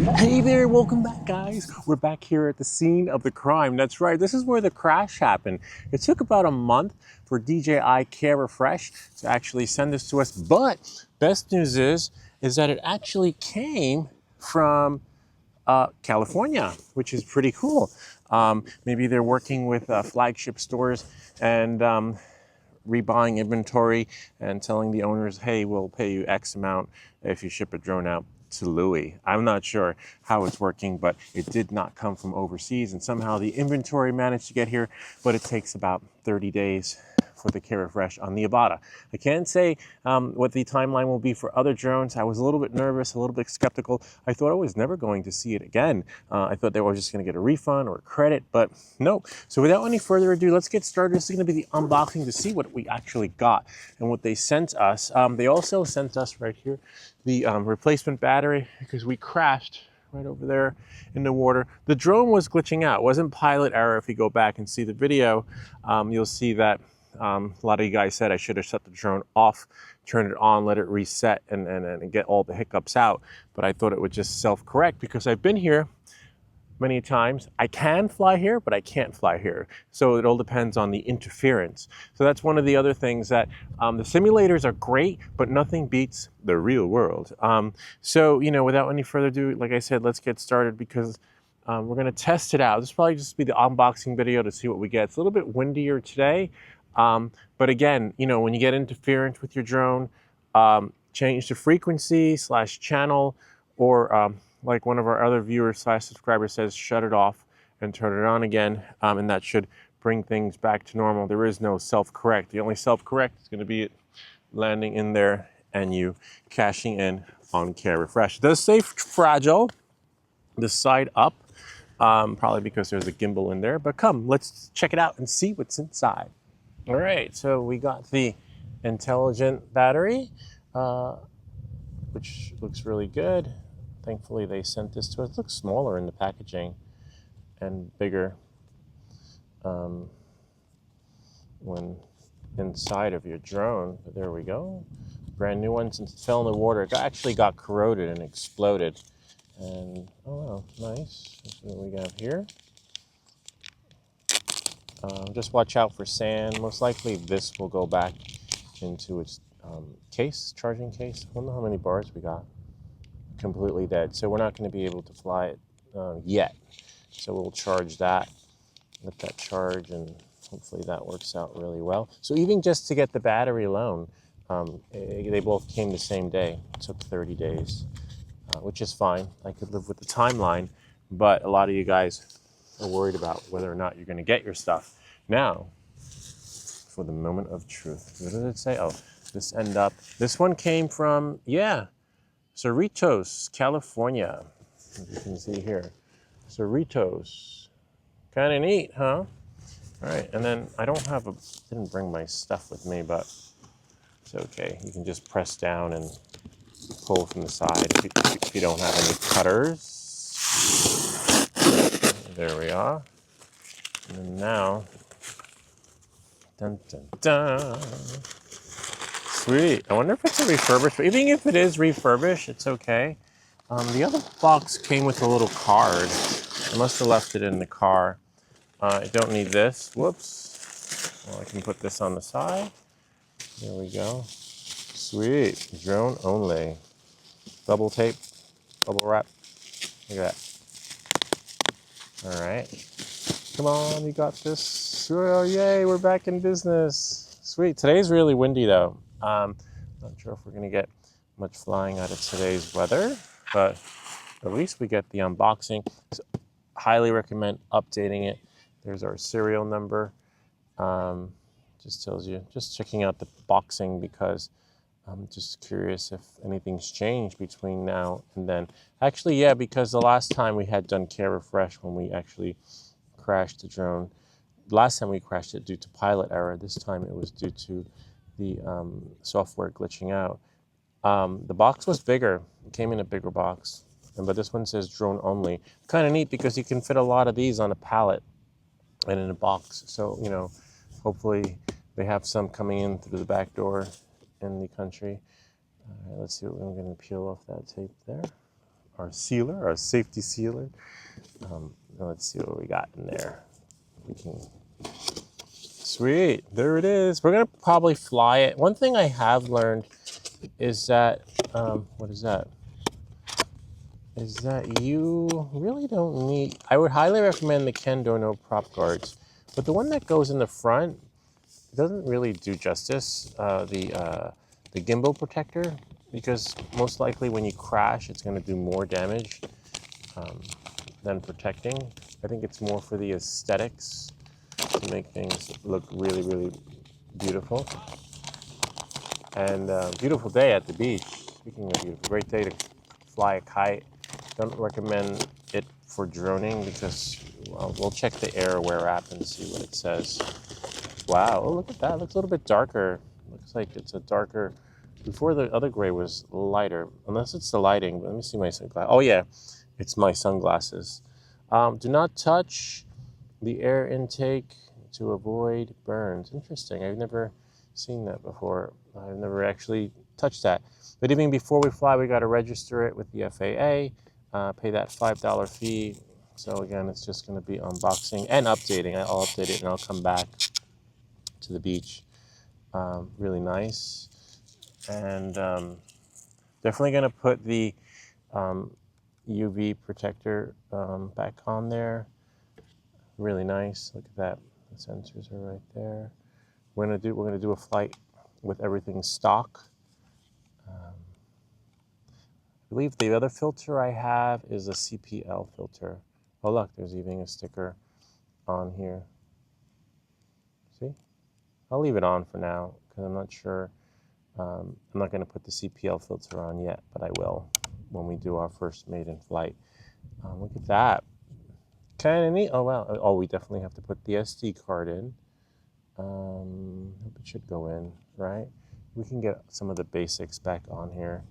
Hey there, welcome back, guys. We're back here at the scene of the crime. That's right, this is where the crash happened. It took about a month for DJI Care Refresh to actually send this to us, but best news is that it actually came from California, which is pretty cool. Maybe they're working with flagship stores and rebuying inventory and telling the owners, hey, we'll pay you X amount if you ship a drone out to Louis. I'm not sure how it's working, but it did not come from overseas, and somehow the inventory managed to get here, but it takes about 30 days for the Care Refresh on the Avata. I can't say what the timeline will be for other drones. I was a little bit nervous, a little bit skeptical. I thought I was never going to see it again. I thought they were just going to get a refund or a credit, but no. So without any further ado, let's get started. This is going to be the unboxing to see what we actually got and what they sent us. They also sent us right here the replacement battery because we crashed right over there in the water. The drone was glitching out. It wasn't pilot error. If you go back and see the video, you'll see that a lot of you guys said I should have shut the drone off, turn it on, let it reset, and get all the hiccups out. But I thought it would just self-correct because I've been here many times. I can fly here, but I can't fly here. So it all depends on the interference. So that's one of the other things that the simulators are great, but nothing beats the real world. So, without any further ado, like I said, let's get started because we're going to test it out. This will probably just be the unboxing video to see what we get. It's a little bit windier today. But again, when you get interference with your drone, change the frequency / channel, or like one of our other viewers / subscribers says, shut it off and turn it on again. And that should bring things back to normal. There is no self-correct. The only self-correct is going to be it landing in there and you cashing in on Care Refresh. It does say fragile, the side up, probably because there's a gimbal in there. But come, let's check it out and see what's inside. All right, so we got the intelligent battery, which looks really good. Thankfully, they sent this to us. It looks smaller in the packaging and bigger when inside of your drone. But there we go. Brand new one since it fell in the water. It actually got corroded and exploded. And, oh, wow, nice. That's what we got here. Just watch out for sand. Most likely this will go back into its charging case. I don't know how many bars we got. Completely dead. So we're not going to be able to fly it yet. So we'll charge that, let that charge, and hopefully that works out really well. So even just to get the battery alone, they both came the same day. It took 30 days, which is fine. I could live with the timeline, but a lot of you guys are worried about whether or not you're going to get your stuff. Now, for the moment of truth. What did it say? Oh, this one came from, Cerritos, California. As you can see here. Cerritos. Kind of neat, huh? All right, and then I didn't bring my stuff with me, but it's okay. You can just press down and pull from the side if you don't have any cutters. There we are. And then now, dun dun dun. Sweet. I wonder if it's a refurbished, but even if it is refurbished, it's okay. The other box came with a little card. I must have left it in the car. I don't need this. Whoops. Well, I can put this on the side. There we go. Sweet. Drone only. Double tape, bubble wrap. Look at that. All right. Come on, you got this. Oh, yay, we're back in business. Sweet. Today's really windy, though. Not sure if we're going to get much flying out of today's weather, but at least we get the unboxing. So, highly recommend updating it. There's our serial number. Just tells you, just checking out the boxing because I'm just curious if anything's changed between now and then. Actually, yeah, because the last time we had done Care Refresh when we actually crashed the drone. Last time we crashed it due to pilot error. This time it was due to the software glitching out. The box was bigger. It came in a bigger box. But this one says drone only. Kind of neat because you can fit a lot of these on a pallet and in a box. So, hopefully they have some coming in through the back door in the country. All right, let's see what I'm going to peel off that tape there. our sealer, our safety sealer. Let's see what we got in there. We can. Sweet, there it is. We're gonna probably fly it. One thing I have learned is that, what is that? Is that you really don't need, I would highly recommend the Kendo No prop guards, but the one that goes in the front doesn't really do justice, the gimbal protector, because most likely when you crash, it's gonna do more damage than protecting. I think it's more for the aesthetics to make things look really, really beautiful. And beautiful day at the beach. Speaking of beautiful, great day to fly a kite. Don't recommend it for droning because, well, we'll check the AirAware app and see what it says. Wow, oh, look at that. It looks a little bit darker. Looks like it's a darker, before the other gray was lighter, unless it's the lighting. Let me see my sunglasses. Oh yeah, it's my sunglasses. Do not touch the air intake to avoid burns. Interesting, I've never seen that before. I've never actually touched that. But even before we fly, we got to register it with the FAA, pay that $5 fee. So again, it's just going to be unboxing and updating. I'll update it and I'll come back to the beach. Really nice. And definitely going to put the UV protector back on there. Really nice. Look at that. The sensors are right there. We're gonna do a flight with everything stock. I believe the other filter I have is a CPL filter. Oh look, there's even a sticker on here. See? I'll leave it on for now because I'm not sure. I'm not going to put the CPL filter on yet, but I will when we do our first maiden flight. Look at that. Kind of neat. Oh wow. Oh, we definitely have to put the SD card in. Hope it should go in, right? We can get some of the basics back on here.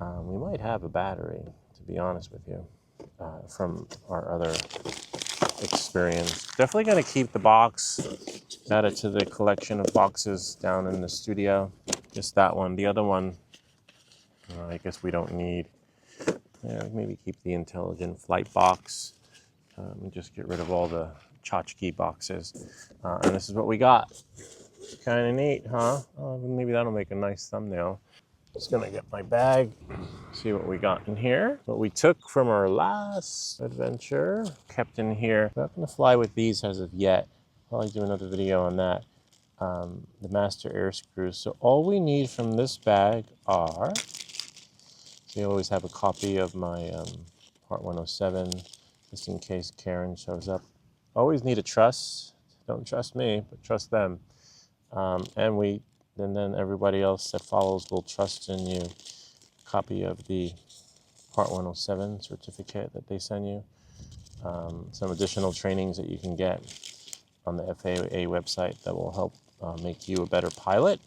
We might have a battery, to be honest with you, from our other experience. Definitely going to keep the box, add it to the collection of boxes down in the studio. Just that one. The other one, I guess we don't need. Yeah, maybe keep the intelligent flight box. And just get rid of all the tchotchke boxes. And this is what we got. Kind of neat, huh? Maybe that'll make a nice thumbnail. Just gonna get my bag, see what we got in here. What we took from our last adventure, kept in here. I'm not gonna fly with these as of yet. I'll probably do another video on that. The master air screws. So all we need from this bag are, so you always have a copy of my Part 107, just in case Karen shows up. Always need a truss. Don't trust me, but trust them. And then everybody else that follows will trust in you. Copy of the Part 107 certificate that they send you. Some additional trainings that you can get on the FAA website that will help make you a better pilot.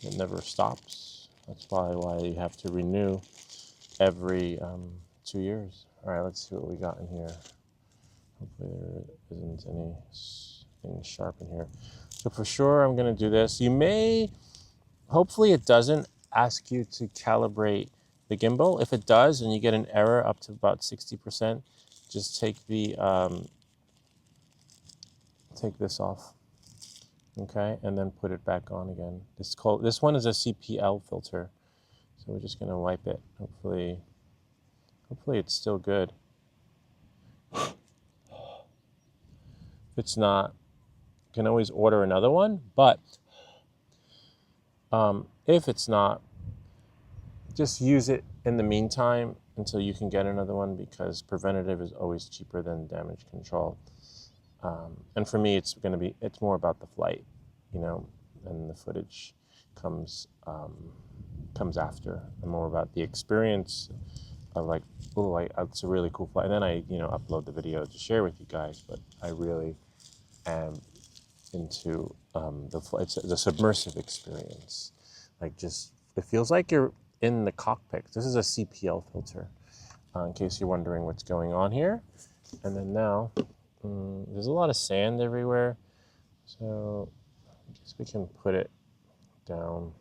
It never stops. That's why you have to renew every 2 years. All right, let's see what we got in here. Hopefully there isn't anything sharp in here. So for sure, I'm gonna do this. You may, hopefully it doesn't ask you to calibrate the gimbal. If it does and you get an error up to about 60%, just take the, take this off, okay? And then put it back on again. This one is a CPL filter. So we're just gonna wipe it. Hopefully it's still good. If it's not, you can always order another one, but if it's not, just use it in the meantime until you can get another one, because preventative is always cheaper than damage control. And for me, it's more about the flight, you know, and the footage comes after, and more about the experience of like, oh, it's a really cool flight. And then I, upload the video to share with you guys, but I really am into the submersive experience. Like, just, it feels like you're in the cockpit. This is a CPL filter, in case you're wondering what's going on here. And then now, there's a lot of sand everywhere, so I guess we can put it down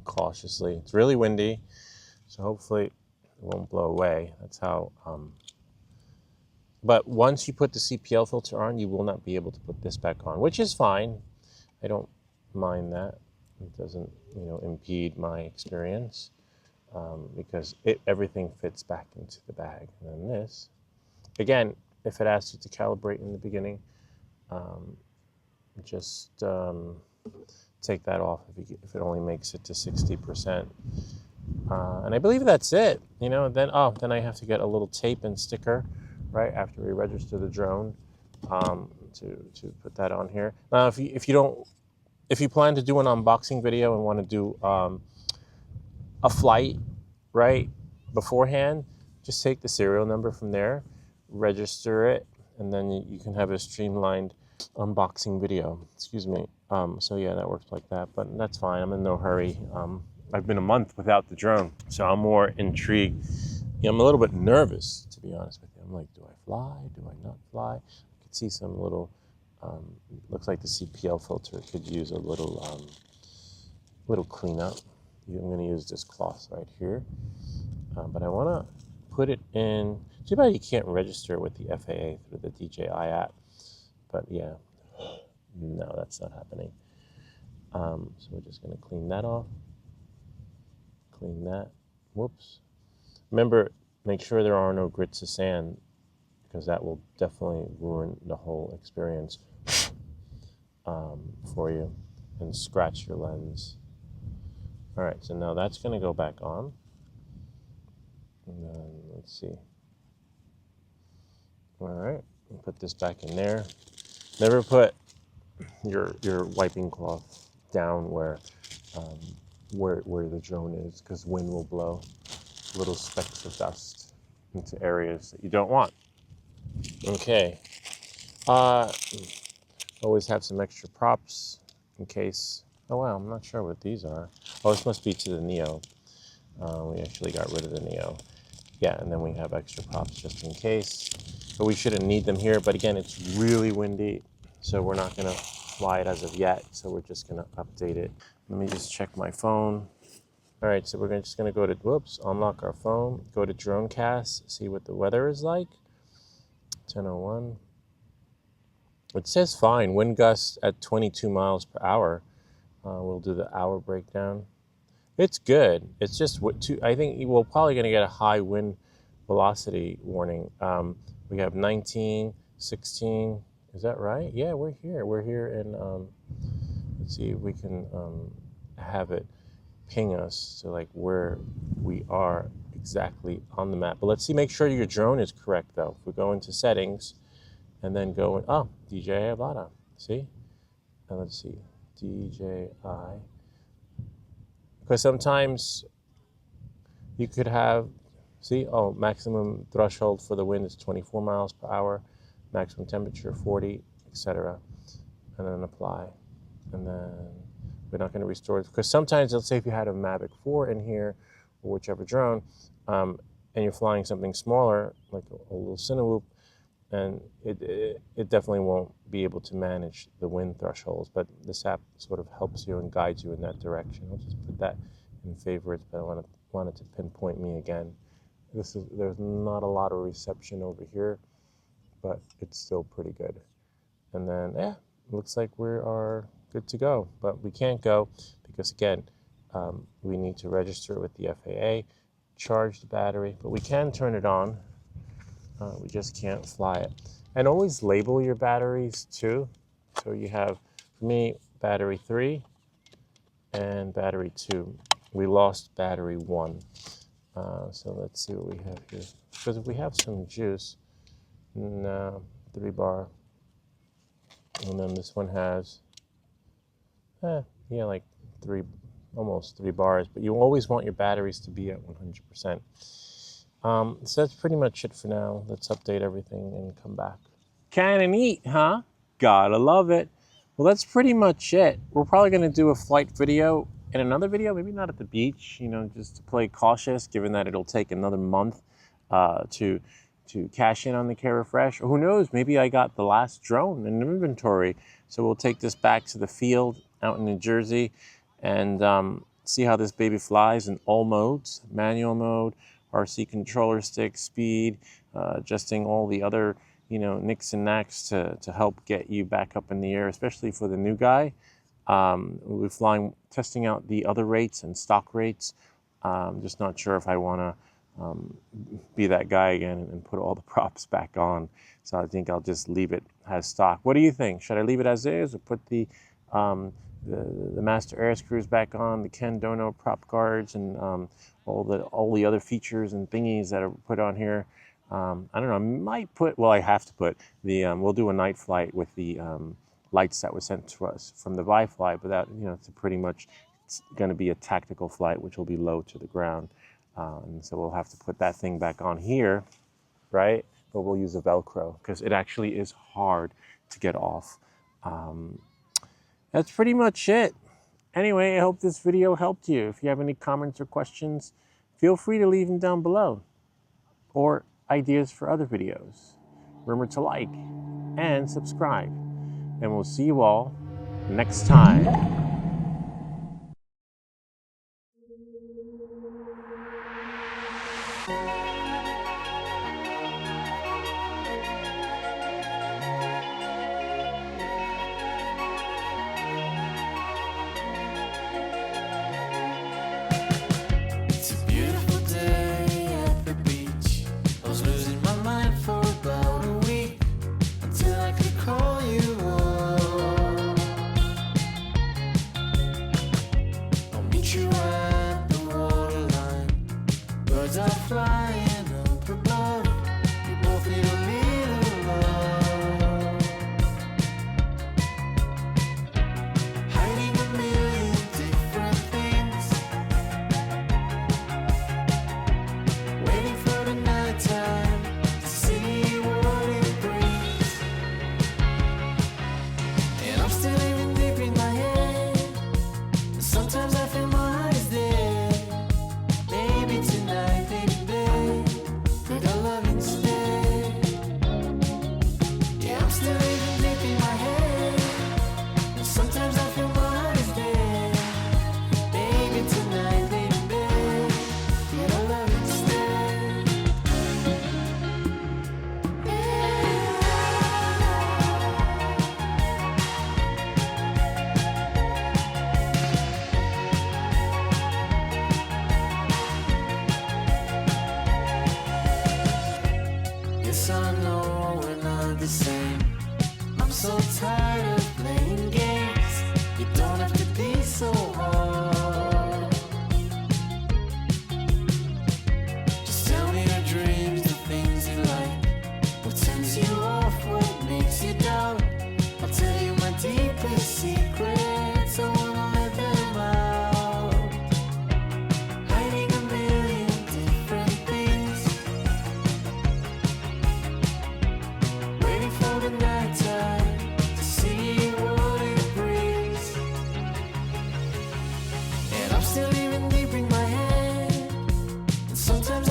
cautiously. It's really windy, So hopefully it won't blow away. That's how, but once you put the CPL filter on, you will not be able to put this back on, which is fine. I don't mind that. It doesn't, impede my experience because everything fits back into the bag. And then this, again, if it asks you to calibrate in the beginning, just take that off if it only makes it to 60%. And I believe that's it. Then I have to get a little tape and sticker right after we register the drone to put that on here. Now, if you plan to do an unboxing video and want to do a flight right beforehand, just take the serial number from there, register it, and then you can have a streamlined unboxing video. Excuse me. So yeah, that works like that, but that's fine. I'm in no hurry. I've been a month without the drone, so I'm more intrigued. I'm a little bit nervous, to be honest with you. I'm like, do I fly? Do I not fly? I could see some little, looks like the CPL filter could use a little cleanup. I'm going to use this cloth right here, but I want to put it in. Too bad you can't register with the FAA through the DJI app, but yeah, no, that's not happening. So we're just going to clean that off. Clean that. Whoops. Remember, make sure there are no grits of sand because that will definitely ruin the whole experience for you and scratch your lens. All right, so now that's going to go back on. And then let's see. All right, put this back in there. Never put your wiping cloth down where the drone is, because wind will blow little specks of dust into areas that you don't want. Okay. Always have some extra props in case. Oh wow, I'm not sure what these are. Oh, this must be to the Neo. We actually got rid of the Neo. Yeah, and then we have extra props just in case. But we shouldn't need them here. But again, it's really windy, so we're not gonna fly it as of yet. So we're just gonna update it. Let me just check my phone. All right, so we're just gonna go to, unlock our phone, go to Dronecast, see what the weather is like. 10:01. It says fine, wind gusts at 22 miles per hour. We'll do the hour breakdown. It's good. It's just I think we're probably gonna get a high wind velocity warning. We have 19, 16. Is that right? Yeah, we're here. We're here in, let's see if we can have it ping us to like where we are exactly on the map. But let's see, make sure your drone is correct though. If we go into settings and then go in, DJI Avata, see? And let's see, DJI. Because sometimes you could have, maximum threshold for the wind is 24 miles per hour, maximum temperature 40, etc. And then apply. And then we're not going to restore it. Because sometimes, let's say if you had a Mavic 4 in here, or whichever drone, and you're flying something smaller, like a little Cinewhoop, and it definitely won't be able to manage the wind thresholds. But this app sort of helps you and guides you in that direction. I'll just put that in favorites, but I wanted to pinpoint me again. There's not a lot of reception over here, but it's still pretty good. And then, it looks like we are good to go. But we can't go because, again, we need to register with the FAA, charge the battery, but we can turn it on. We just can't fly it. And always label your batteries too. So you have, for me, battery 3 and battery 2. We lost battery 1. So let's see what we have here. Because if we have some juice, 3 bar. And then this one has, like almost 3 bars. But you always want your batteries to be at 100%. So that's pretty much it for now. Let's update everything and come back. Kind of neat, huh? Gotta love it. Well, that's pretty much it. We're probably going to do a flight video and another video, maybe not at the beach, just to play cautious, given that it'll take another month to cash in on the Care Refresh. Or who knows, maybe I got the last drone in inventory. So we'll take this back to the field out in New Jersey and see how this baby flies in all modes: manual mode, RC controller stick, speed, adjusting all the other, nicks and knacks to help get you back up in the air, especially for the new guy. We're testing out the other rates and stock rates. Just not sure if I want to be that guy again and put all the props back on. So I think I'll just leave it as stock. What do you think? Should I leave it as is, or put the master air screws back on, the Ken Dono prop guards, and all the other features and thingies that are put on here? I don't know. I might put. Well, I have to put the. We'll do a night flight with the lights that were sent to us from the Vi flight, but that, it's pretty much, it's going to be a tactical flight, which will be low to the ground. And so we'll have to put that thing back on here, right? But we'll use a Velcro because it actually is hard to get off. That's pretty much it. Anyway, I hope this video helped you. If you have any comments or questions, feel free to leave them down below, or ideas for other videos. Remember to like and subscribe, and we'll see you all next time. Still even deep in my head, and sometimes